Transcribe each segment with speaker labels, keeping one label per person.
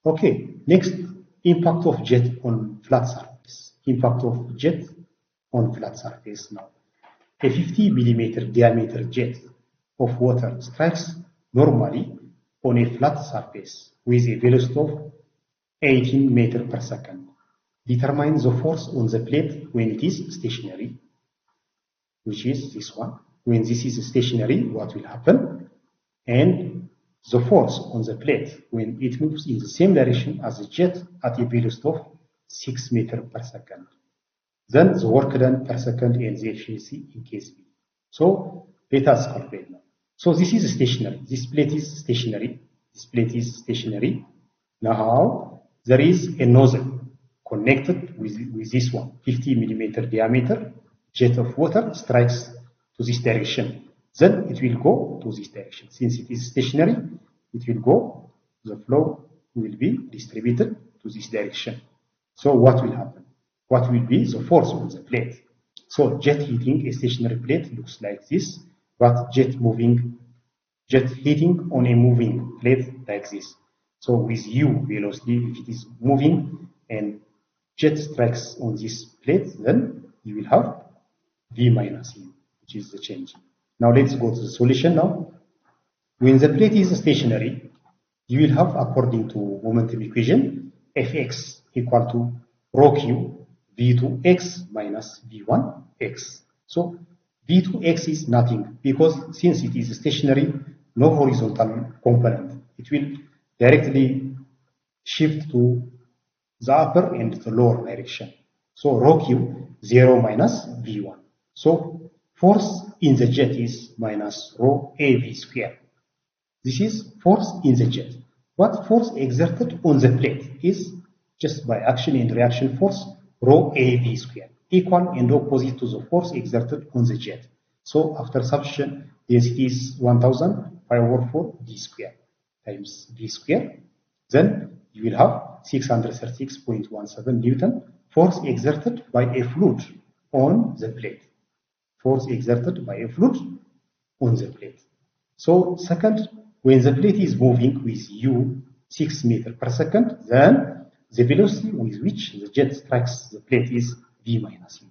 Speaker 1: Okay, next, impact of jet on flat surface. Impact of jet on flat surface now. A 50 millimeter diameter jet of water strikes normally on a flat surface with a velocity of 18 meters per second. Determine the force on the plate when it is stationary, which is this one. When this is stationary, what will happen? And the force on the plate when it moves in the same direction as the jet at a velocity of 6 meters per second. Then the work done per second and the efficiency in case B. So let us calculate now. So this is stationary. This plate is stationary. This plate is stationary. Now there is a nozzle connected with this one, 50 millimeter diameter jet of water strikes to this direction. Then it will go to this direction. Since it is stationary, it will go, the flow will be distributed to this direction. So what will happen? What will be the force on the plate? So jet heating a stationary plate looks like this, but jet heating on a moving plate like this. So with u velocity, if it is moving and jet strikes on this plate, then you will have V minus U, which is the change. Now let's go to the solution now. When the plate is stationary, you will have, according to momentum equation, Fx equal to rho Q V2x minus V1x. So V2x is nothing because since it is stationary, no horizontal component. It will directly shift to the upper and the lower direction. So rho Q 0 minus V1. So force in the jet is minus rho AV square. This is force in the jet. What force exerted on the plate is just by action and reaction force rho AV square, equal and opposite to the force exerted on the jet. So after substitution, density is 1000 pi over 4 d square times v square. Then you will have 636.17 Newton force exerted by a fluid on the plate. Force exerted by a fluid on the plate. So second, when the plate is moving with u 6 meters per second, then the velocity with which the jet strikes the plate is v minus u.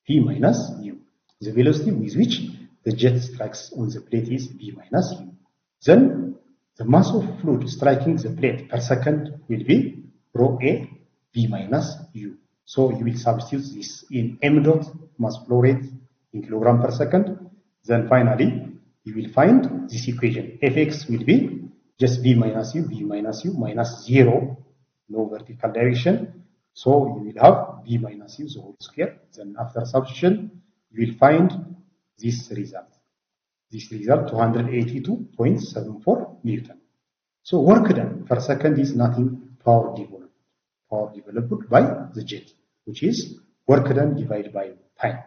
Speaker 1: V minus u. The velocity with which the jet strikes on the plate is v minus u. Then the mass of fluid striking the plate per second will be rho a v minus u. So you will substitute this in m dot mass flow rate in kilogram per second. Then finally, you will find this equation. Fx will be just v minus u minus 0, no vertical direction. So you will have v minus u the whole square. Then after substitution, you will find this result. This result 282.74 Newton. So work done per second is nothing, power developed. Power developed by the jet, which is work done divided by time.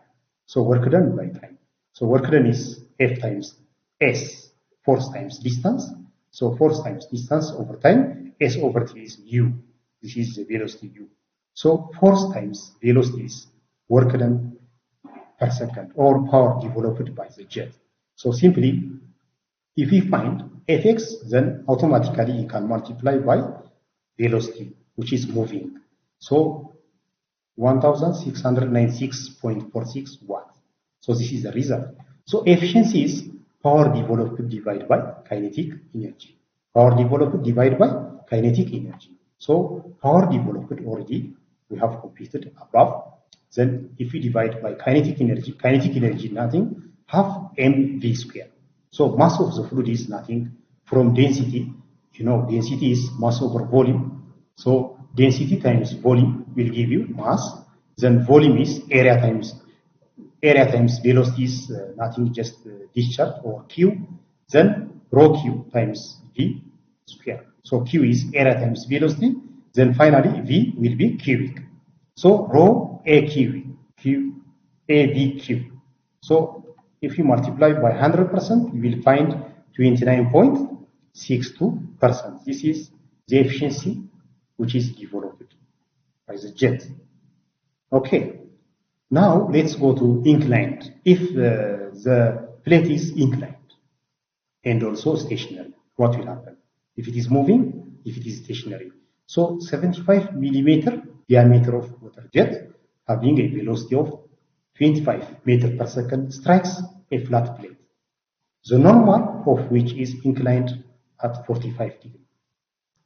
Speaker 1: So work done by time. So work done is F times S, force times distance. So force times distance over time, S over T is u. This is the velocity u. So force times velocity is work done per second or power developed by the jet. So simply, if we find Fx, then automatically you can multiply by velocity, which is moving. So 1696.46 watts. So this is the result. So efficiency is power developed divided by kinetic energy. Power developed divided by kinetic energy. So power developed already we have completed above. Then if we divide by kinetic energy nothing, half mv square. So mass of the fluid is nothing from density. You know, density is mass over volume. So density times volume will give you mass. Then volume is area times velocity is nothing, just discharge or Q. Then rho Q times V square. So Q is area times velocity. Then finally V will be cubic. So rho A cubic, Q A V cubic. So if you multiply by 100%, you will find 29.62%. This is the efficiency which is developed by the jet. Okay. Now let's go to inclined. If the plate is inclined and also stationary, what will happen? If it is moving, if it is stationary. So 75 millimeter diameter of water jet having a velocity of 25 meters per second strikes a flat plate, the normal of which is inclined at 45 degrees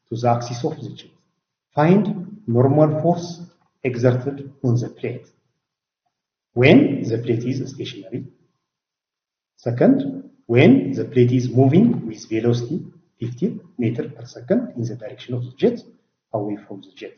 Speaker 1: to the axis of the jet. Find normal force exerted on the plate when the plate is stationary. Second, when the plate is moving with velocity 50 meters per second in the direction of the jet away from the jet.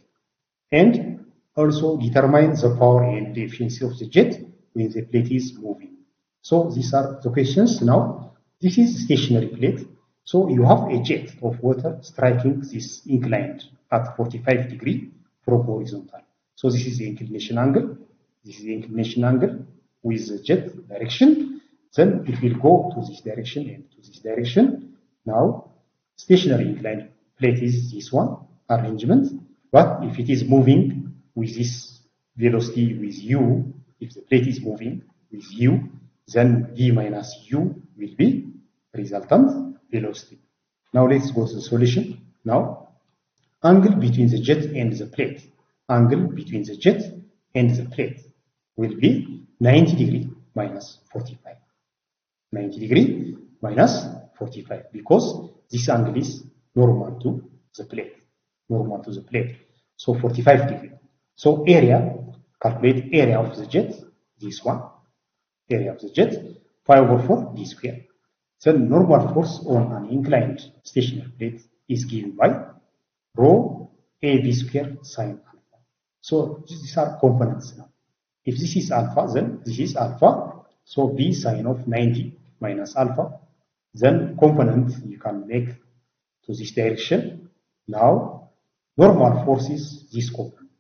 Speaker 1: And also determine the power and the efficiency of the jet when the plate is moving. So these are the questions. Now, this is a stationary plate. So you have a jet of water striking this inclined at 45 degrees from horizontal. So this is the inclination angle. This is the inclination angle with the jet direction. Then it will go to this direction and to this direction. Now, stationary inclined plate is this one arrangement. But if it is moving with this velocity with u, if the plate is moving with u, then v minus u will be resultant velocity. Now let's go to the solution. Now, angle between the jet and the plate. Angle between the jet and the plate will be 90 degrees minus 45. 90 degrees minus 45 because this angle is normal to the plate. Normal to the plate. So 45 degrees. So area, calculate area of the jet, this one. Area of the jet, 5/4 d square. Then normal force on an inclined stationary plate is given by rho ab square sine alpha. So these are components now. If this is alpha, then this is alpha. So b sine of 90 minus alpha. Then component you can make to this direction. Now, normal force is this component.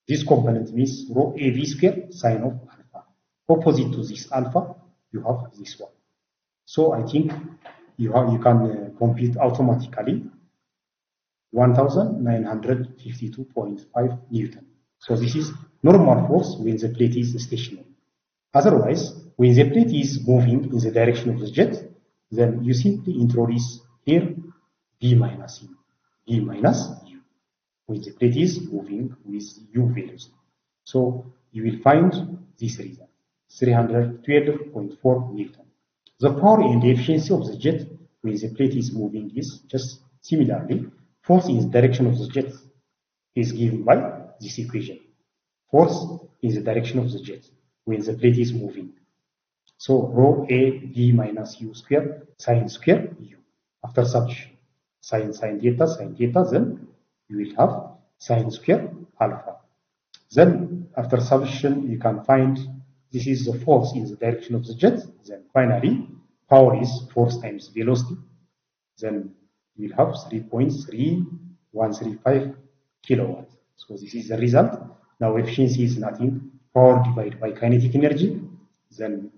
Speaker 1: This component means rho av square sine of alpha. Opposite to this alpha, you have this one. So I think you can compute automatically 1952.5 Newton. So this is normal force when the plate is stationary. Otherwise, when the plate is moving in the direction of the jet, then you simply introduce here v minus u. V minus u. When the plate is moving with u velocity. So you will find this result, 312.4 Newton. The power and the efficiency of the jet when the plate is moving is just similarly, force in the direction of the jet is given by this equation. Force in the direction of the jet when the plate is moving. So rho a v minus u square sine square u. After substitution, sine theta, then you will have sine square alpha. Then after substitution, you can find this is the force in the direction of the jet. Then finally, power is force times velocity. Then you will have 3.3135 kilowatts. So this is the result. Now efficiency is nothing. Power divided by kinetic energy. Then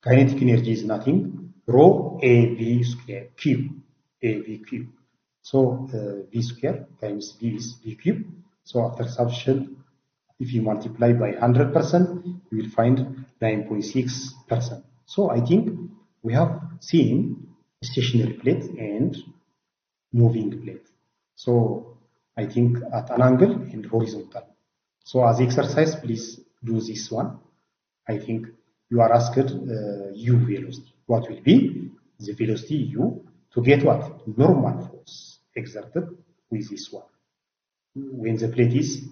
Speaker 1: kinetic energy is nothing. Rho av square cube. Av cube. So v square times v is v cube. So after substitution, if you multiply by 100%, you will find 9.6%. So I think we have seen stationary plate and moving plate. So I think at an angle and horizontal. So as exercise, please do this one. I think you are asked u velocity. What will be the velocity u to get what? Normal force exerted with this one. When the plate is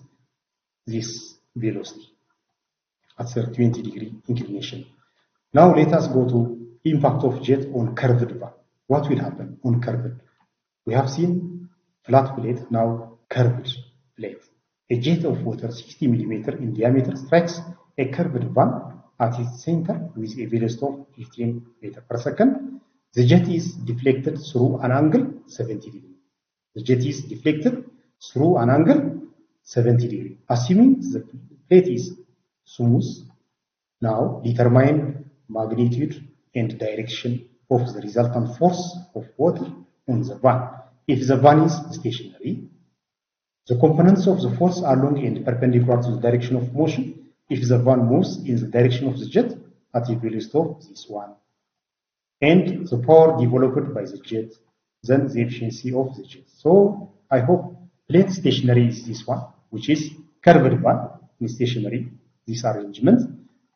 Speaker 1: this velocity at 20 degree inclination. Now let us go to impact of jet on curved van. What will happen on curved? We have seen flat plate, now curved plate. A jet of water 60 millimeter in diameter strikes a curved van at its center with a velocity of 15 meters per second. The jet is deflected through an angle 70 degrees. The jet is deflected through an angle 70 degrees. Assuming the plate is smooth, now determine magnitude and direction of the resultant force of water on the van. If the van is stationary, the components of the force are long and perpendicular to the direction of motion. If the van moves in the direction of the jet at a velocity of this one, and the power developed by the jet, then the efficiency of the jet. So I hope plate stationary is this one, which is curved one in stationary, this arrangement.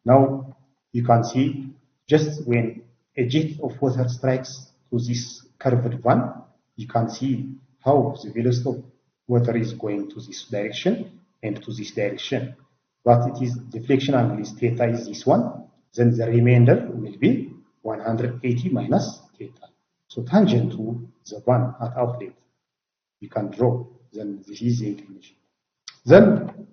Speaker 1: Now you can see just when a jet of water strikes to this curved one, you can see how the velocity of water is going to this direction and to this direction. But it is deflection angle is theta is this one, then the remainder will be 180 minus theta. So tangent to the one at outlet, you can draw, then this is the inclination. Then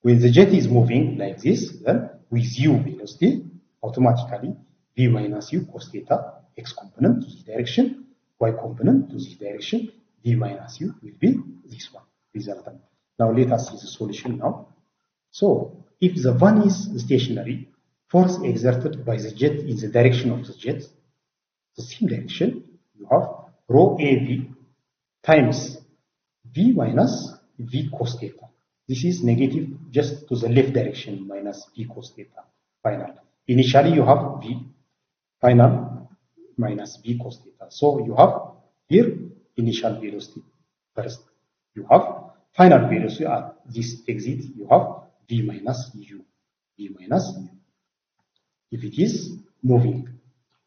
Speaker 1: when the jet is moving like this, then with u velocity, automatically v minus u cos theta, x component to this direction, y component to this direction, v minus u will be this one, resultant. Now let us see the solution now. So if the one is stationary, force exerted by the jet in the direction of the jet, the same direction, you have rho AV times v minus v cos theta. This is negative just to the left direction minus v cos theta, final. Initially you have v final minus v cos theta. So you have here initial velocity first. You have final velocity at this exit, you have v minus u, v minus u. If it is moving,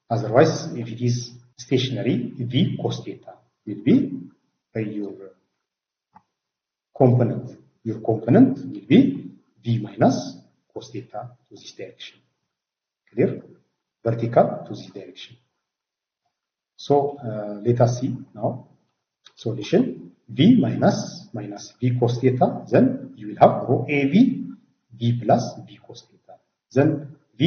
Speaker 1: otherwise if it is stationary, v cos theta will be your component. Your component will be v minus cos theta to this direction. Clear? Vertical to this direction. So let us see now solution. V minus v cos theta, then you will have rho AV v plus v cos theta. Then v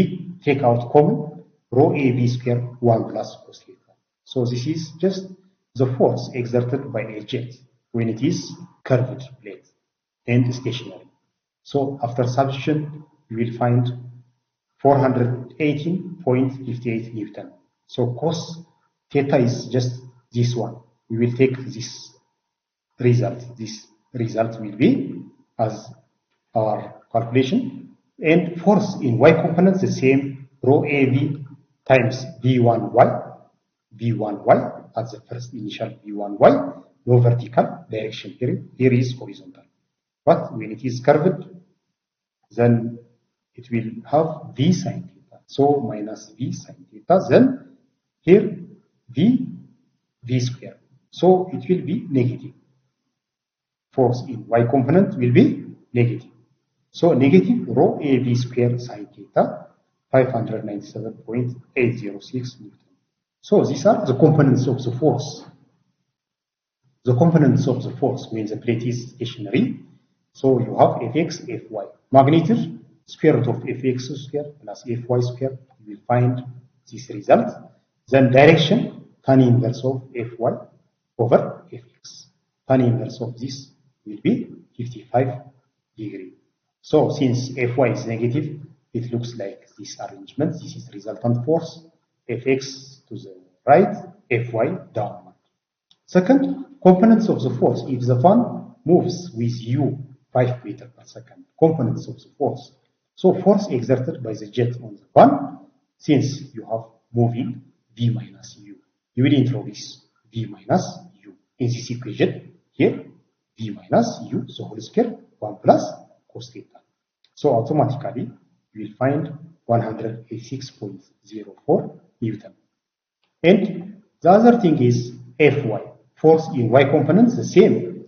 Speaker 1: take out common, rho AV square 1 plus cos theta. So this is just the force exerted by a jet when it is curved plate and stationary. So after substitution, you will find 418.58 Newton. So cos theta is just this one. We will take this result. This result will be as our calculation. And force in y component the same, rho AV times v1y at the first initial v1y, no vertical direction here. Here is horizontal. But when it is curved, then it will have v sin theta. So minus v sin theta, then here v square. So it will be negative. Force in y component will be negative. So negative rho AV square sin theta, 597.806 Newton. So these are the components of the force. The components of the force when the plate is stationary. So you have Fx, Fy. Magnitude, square root of Fx square plus Fy square. You will find this result. Then direction, tan inverse of Fy over Fx. Tan inverse of this will be 55 degrees. So since Fy is negative, it looks like this arrangement. This is resultant force. Fx to the right, Fy downward. Second, components of the force. If the fan moves with u 5 meters per second, components of the force. So force exerted by the jet on the fan, since you have moving v minus u. You will introduce v minus u in this equation here, v minus u, the whole square, 1 plus cos theta. So automatically you will find 186.04 Newton. And the other thing is Fy, force in y components, the same,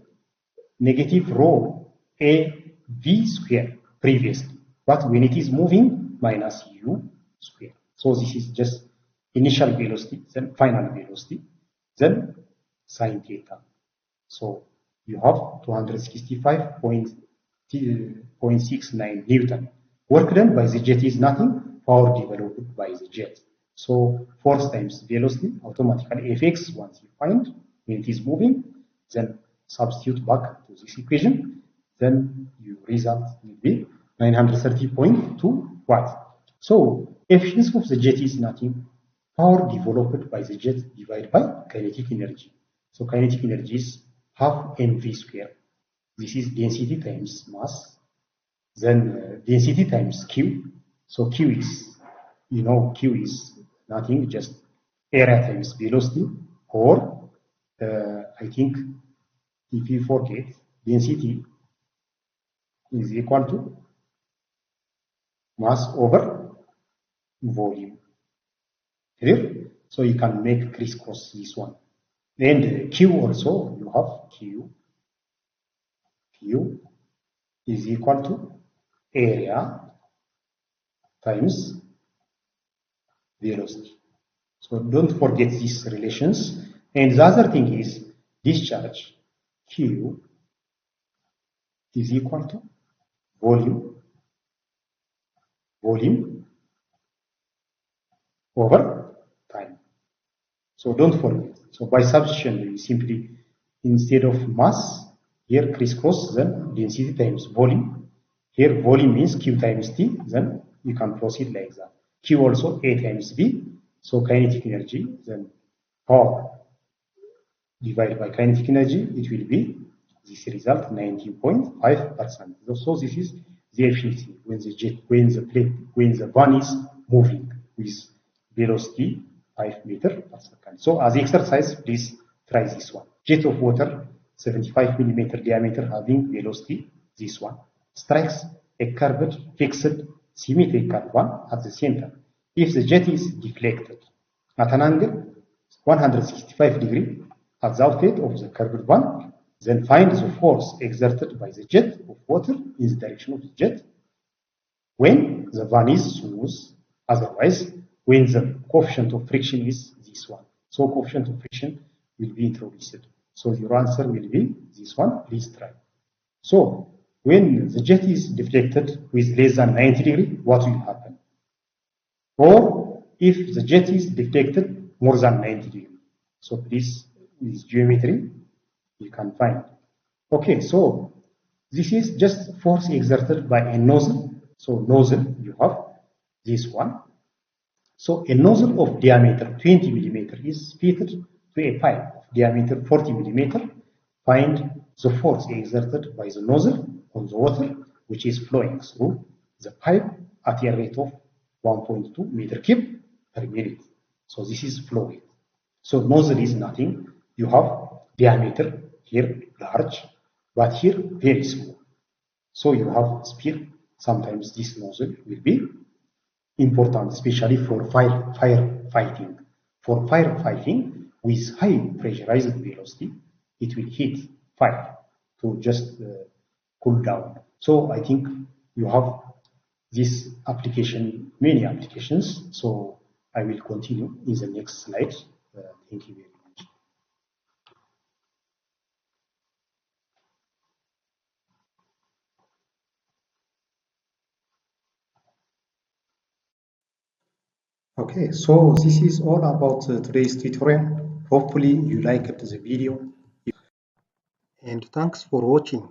Speaker 1: negative rho a v square previously, but when it is moving, minus u square. So this is just initial velocity, then final velocity, then sin theta. So you have 265.69 Newton. Work done by the jet is nothing, power developed by the jet. So force times velocity, automatically Fx, once you find when it is moving, then substitute back to this equation, then your result will be 930.2 watts. So efficiency of the jet is nothing, power developed by the jet divided by kinetic energy. So kinetic energy is half mv square. This is density times mass, then density times q. So q is, q is nothing, just area times velocity, or I think if you forget, density is equal to mass over volume. Clear? So you can make crisscross this one. And Q also, you have Q. Q is equal to area times velocity. So don't forget these relations. And the other thing is discharge Q is equal to volume over time. So don't forget. So by substitution, we simply, instead of mass, here crisscross, then density times volume. Here volume means Q times T, then you can proceed like that. Q also A times V, so kinetic energy, then power divided by kinetic energy, it will be this result 19.5%. So this is the efficiency when the van is moving with velocity 5 meters per second. So as exercise, please try this one. Jet of water, 75 millimeter diameter, having velocity, this one, strikes a curved, fixed, symmetrical one at the center. If the jet is deflected at an angle 165 degrees at the outlet of the curved one, then find the force exerted by the jet of water in the direction of the jet when the van is smooth, otherwise when the coefficient of friction is this one. So coefficient of friction will be introduced. So your answer will be this one, please try. So when the jet is deflected with less than 90 degrees, what will happen? Or if the jet is deflected more than 90 degrees. So please, this geometry, you can find. Okay, so this is just force exerted by a nozzle. So nozzle, you have this one. So a nozzle of diameter 20 millimeter is fitted to a pipe of diameter 40 millimeter. Find the force exerted by the nozzle on the water which is flowing through the pipe at a rate of 1.2 meter cube per minute. So this is flow rate. So nozzle is nothing. You have diameter here large, but here very small. So you have speed. Sometimes this nozzle will be important, especially for firefighting. For firefighting with high pressurized velocity, it will hit fire to just cool down. So I think you have this application, many applications. So I will continue in the next slide. Thank you very much. Okay, so this is all about today's tutorial. Hopefully you liked the video and thanks for watching.